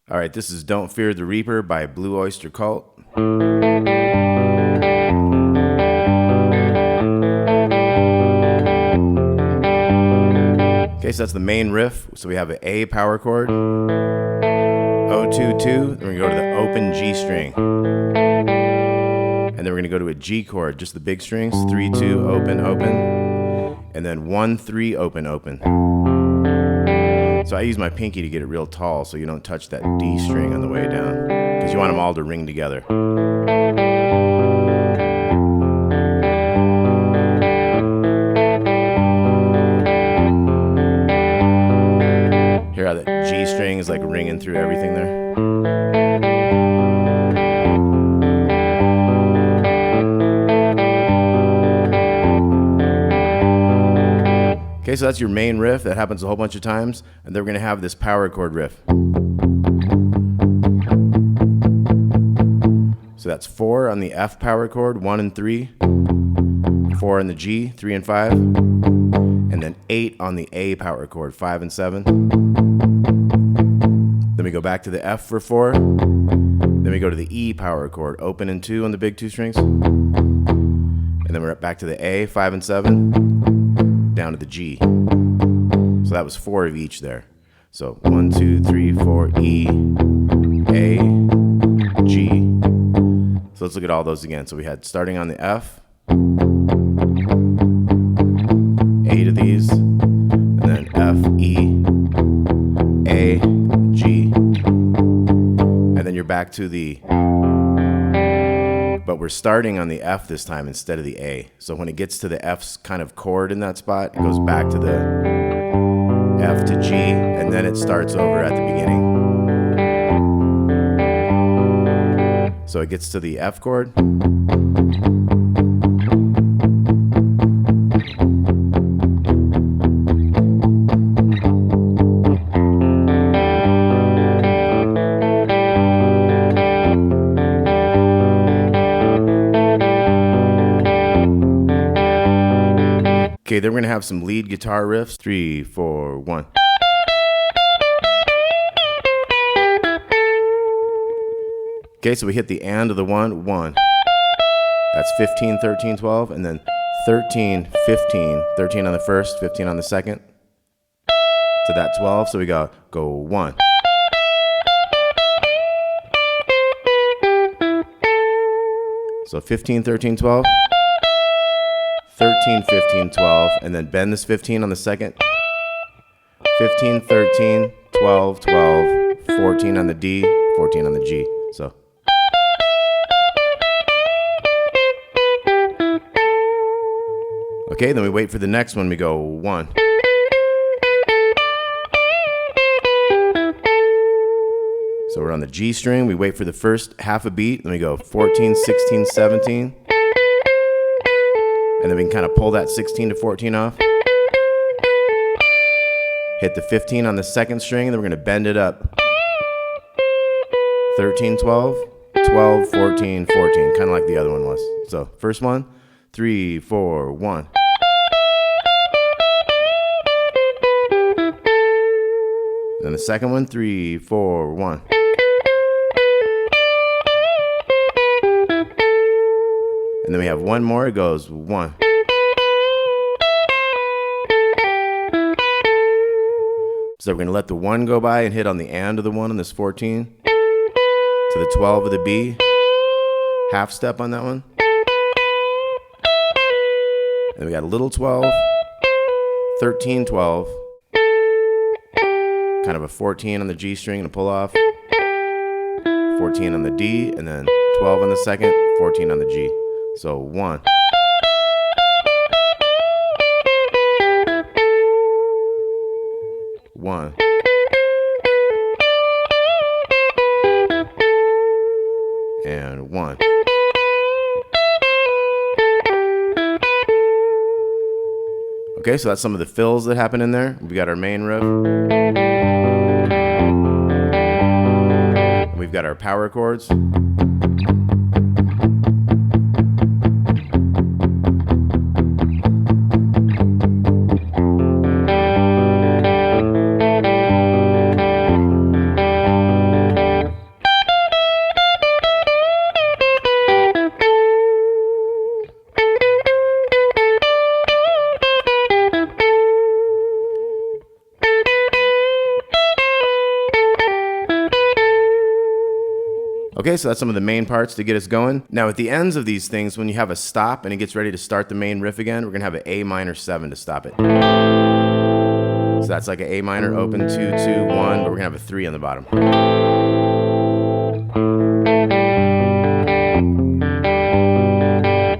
All right, this is Don't Fear the Reaper by Blue Oyster Cult. Okay, so that's the main riff. So we have an A power chord, O2, 2, then we're gonna go to the open G string. And then we're gonna go to a G chord, just the big strings, 3, 2, open, open, and then 1, 3, open, open. So I use my pinky to get it real tall so you don't touch that D string on the way down, because you want them all to ring together. Hear how that G string is like ringing through everything there? Okay, so that's your main riff. That happens a whole bunch of times. And then we're gonna have this power chord riff. So that's 4 on the F power chord, 1 and 3. 4 on the G, 3 and 5. And then 8 on the A power chord, 5 and 7. Then we go back to the F for 4. Then we go to the E power chord, open and 2 on the big 2 strings. And then we're back to the A, 5 and 7. Down to the G. So that was 4 of each there. So 1, 2, 3, 4, E, A, G. So let's look at all those again. So we had starting on the F, 8 of these, and then F, E, A, G, and then you're back to the, but we're starting on the F this time instead of the A. So when it gets to the F's kind of chord in that spot, it goes back to the F to G, and then it starts over at the beginning. So it gets to the F chord. Okay, then we're gonna have some lead guitar riffs. 3, 4, 1. Okay, so we hit the and of the 1, 1. That's 15, 13, 12, and then 13, 15, 13 on the first, 15 on the second, to that 12, so we go 1. So 15, 13, 12. 13, 15, 12, and then bend this 15 on the second. 15, 13, 12, 12, 14 on the D, 14 on the G. So. Okay, then we wait for the next one. We go 1. So we're on the G string. We wait for the first half a beat. Then we go 14, 16, 17. And then we can kind of pull that 16 to 14 off. Hit the 15 on the second string, and then we're going to bend it up. 13, 12, 12, 14, 14, kind of like the other one was. So first one, 3, 4, 1. Then the second one, 3, 4, 1. And then we have one more, it goes 1. So we're going to let the 1 go by and hit on the and of the 1 on this 14. To the 12 of the B. Half step on that one. And we got a little 12. 13, 12. Kind of a 14 on the G string and a pull off. 14 on the D, and then 12 on the second, 14 on the G. So 1. One. And 1. Okay, so that's some of the fills that happen in there. We got our main riff. And we've got our power chords. Okay, so that's some of the main parts to get us going. Now at the ends of these things, when you have a stop and it gets ready to start the main riff again, we're gonna have an A minor 7 to stop it. So that's like an A minor, open, 2, 2, 1, but we're gonna have a 3 on the bottom.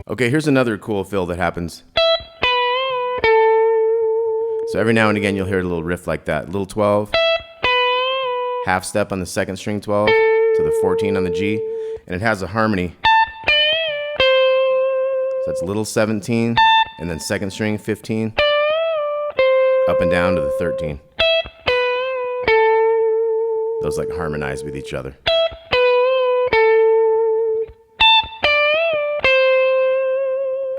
Okay, here's another cool fill that happens. So every now and again, you'll hear a little riff like that. Little 12, half step on the second string 12 to the 14 on the G, and it has a harmony. So that's little 17, and then second string 15, up and down to the 13. Those like harmonize with each other.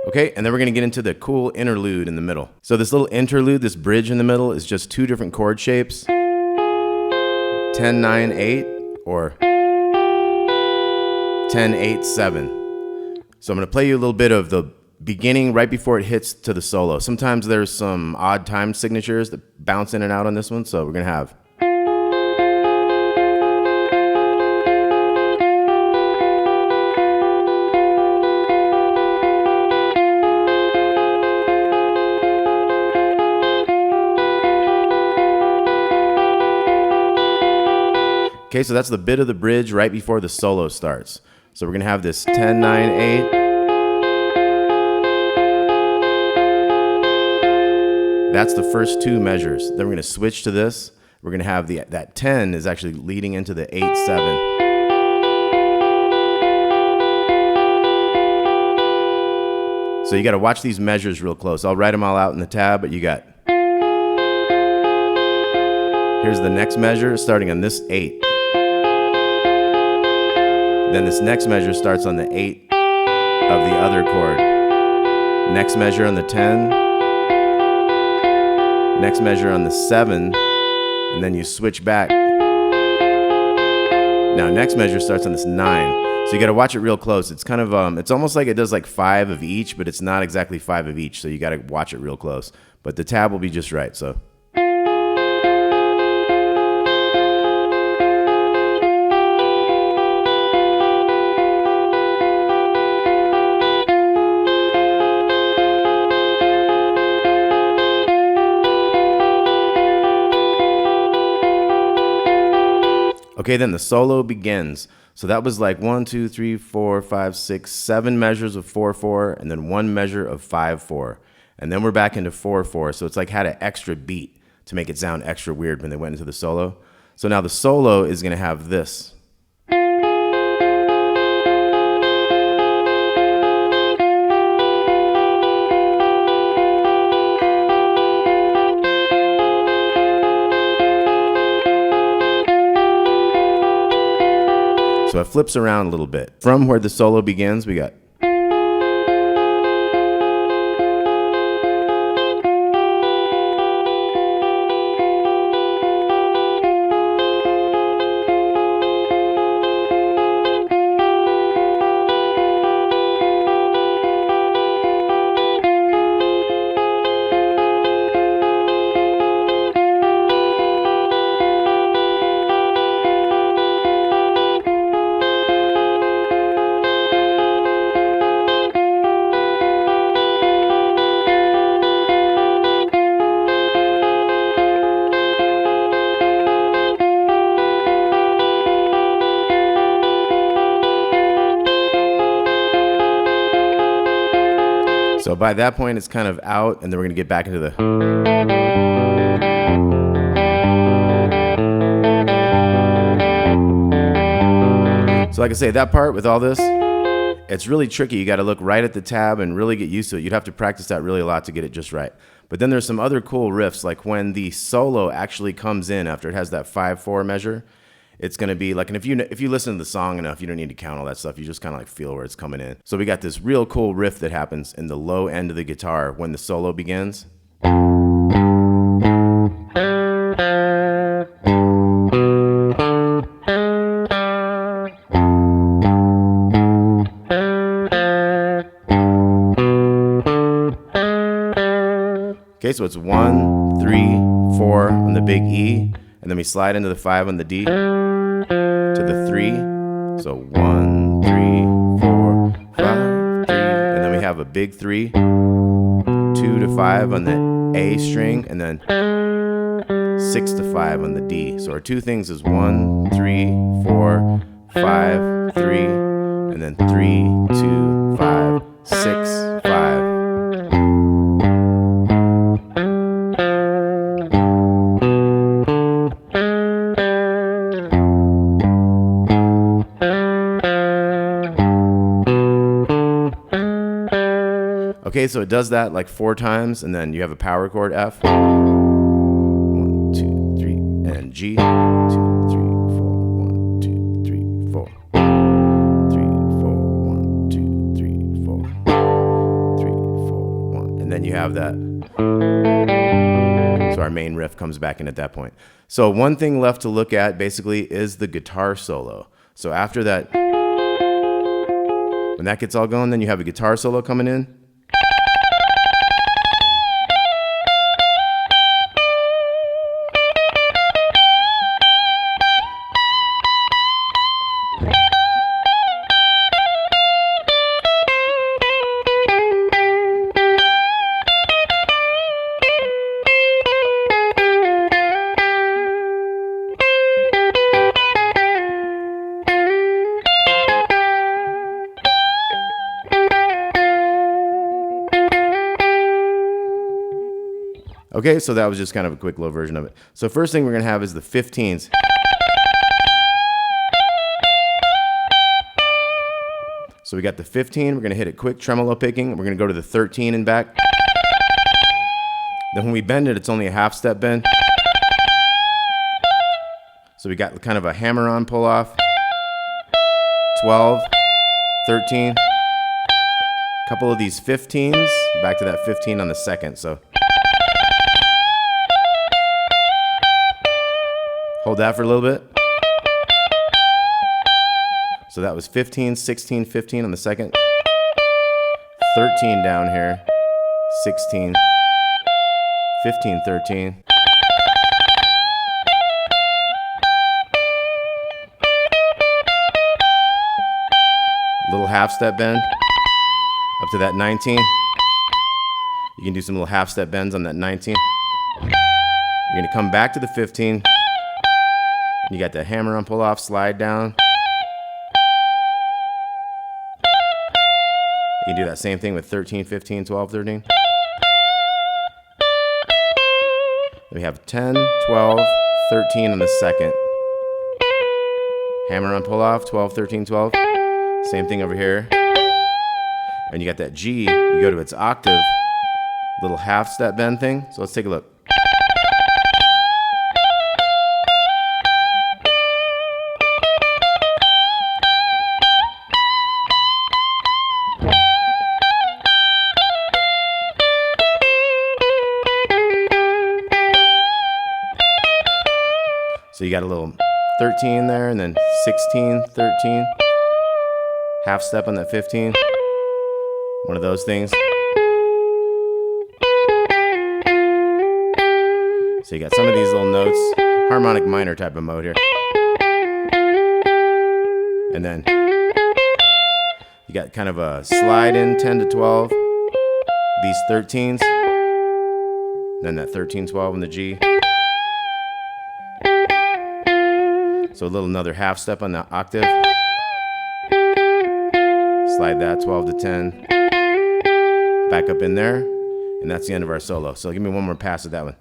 Okay, and then we're gonna get into the cool interlude in the middle. So this little interlude, this bridge in the middle, is just 2 different chord shapes. 10, 9, 8, or 10, 8, 7. So I'm gonna play you a little bit of the beginning right before it hits to the solo. Sometimes there's some odd time signatures that bounce in and out on this one, so we're gonna have. Okay, so that's the bit of the bridge right before the solo starts. So we're gonna have this 10, 9, 8. That's the first 2 measures. Then we're gonna switch to this. We're gonna have that 10 is actually leading into the 8, 7. So you gotta watch these measures real close. I'll write them all out in the tab, but you got. Here's the next measure starting on this 8. Then this next measure starts on the 8 of the other chord. Next measure on the 10. Next measure on the 7. And then you switch back. Now next measure starts on this 9. So you gotta watch it real close. It's kind of, it's almost like it does like 5 of each, but it's not exactly 5 of each. So you gotta watch it real close. But the tab will be just right, so. Okay, then the solo begins. So that was like 1, 2, 3, 4, 5, 6, 7 measures of 4/4, and then 1 measure of 5/4. And then we're back into 4/4. So it's like had an extra beat to make it sound extra weird when they went into the solo. So now the solo is gonna have this. So it flips around a little bit. From where the solo begins, we got. So by that point, it's kind of out, and then we're gonna get back into the. So like I say, that part with all this, it's really tricky. You gotta look right at the tab and really get used to it. You'd have to practice that really a lot to get it just right. But then there's some other cool riffs, like when the solo actually comes in after it has that 5/4 measure, it's gonna be like, and if you listen to the song enough, you don't need to count all that stuff. You just kind of like feel where it's coming in. So we got this real cool riff that happens in the low end of the guitar when the solo begins. Okay, so it's 1, 3, 4 on the big E, and then we slide into the 5 on the D, to the 3, So 1, 3, 4, 5, 3, and then we have a big 3, 2 to 5 on the A string, and then 6 to 5 on the D. So our two things is 1, 3, 4, 5, 3, and then 3, 2, 5, 6, 5. Okay, so it does that like 4 times, and then you have a power chord F. 1, 2, 3, and G. 2, 3, 4. 1, 2, 3, 4. 3, 4. 1, 2, 3, 4. 3, 4, 1. And then you have that. So our main riff comes back in at that point. So one thing left to look at basically is the guitar solo. So after that, when that gets all going, then you have a guitar solo coming in. Okay, so that was just kind of a quick little version of it. So first thing we're going to have is the 15s. So we got the 15, we're going to hit it quick tremolo picking. We're going to go to the 13 and back. Then when we bend it, it's only a half step bend. So we got kind of a hammer-on pull-off. 12, 13. A couple of these 15s, back to that 15 on the second. So hold that for a little bit. So that was 15, 16, 15 on the second. 13 down here. 16, 15, 13. Little half step bend up to that 19. You can do some little half step bends on that 19. You're going to come back to the 15. You got the hammer on pull off, slide down. You can do that same thing with 13, 15, 12, 13. We have 10, 12, 13 on the second. Hammer on pull off, 12, 13, 12. Same thing over here. And you got that G, you go to its octave, little half step bend thing. So let's take a look. So you got a little 13 there, and then 16, 13. Half step on that 15. One of those things. So you got some of these little notes, harmonic minor type of mode here. And then you got kind of a slide in 10 to 12. These 13s. Then that 13, 12 on the G. So a little another half step on the octave. Slide that 12 to 10. Back up in there. And that's the end of our solo. So give me one more pass at that one.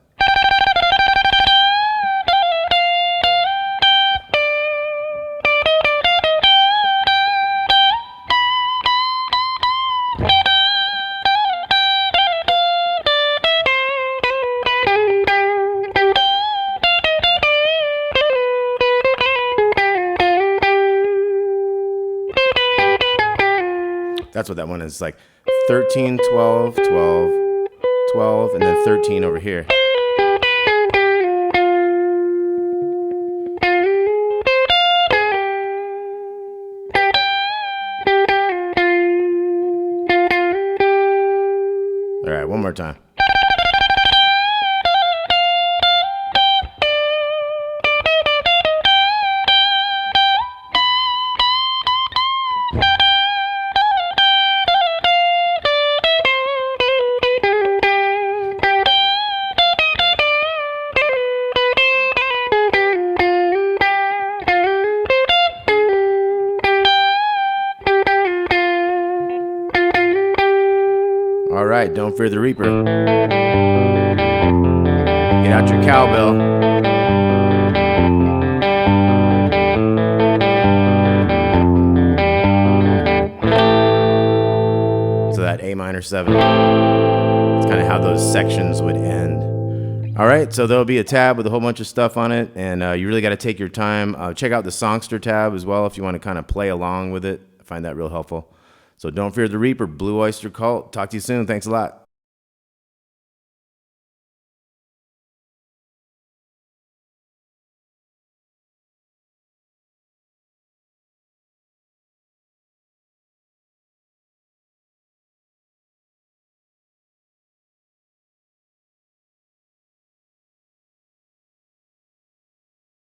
That's what that one is. It's like 13, 12, 12, 12, and then 13 over here. All right, one more time. right, don't fear the Reaper. Get out your cowbell. So that A minor 7. It's kind of how those sections would end. All right, so there'll be a tab with a whole bunch of stuff on it, and you really got to take your time. Check out the Songster tab as well if you want to kind of play along with it. I find that real helpful. So don't fear the Reaper, Blue Oyster Cult. Talk to you soon. Thanks a lot.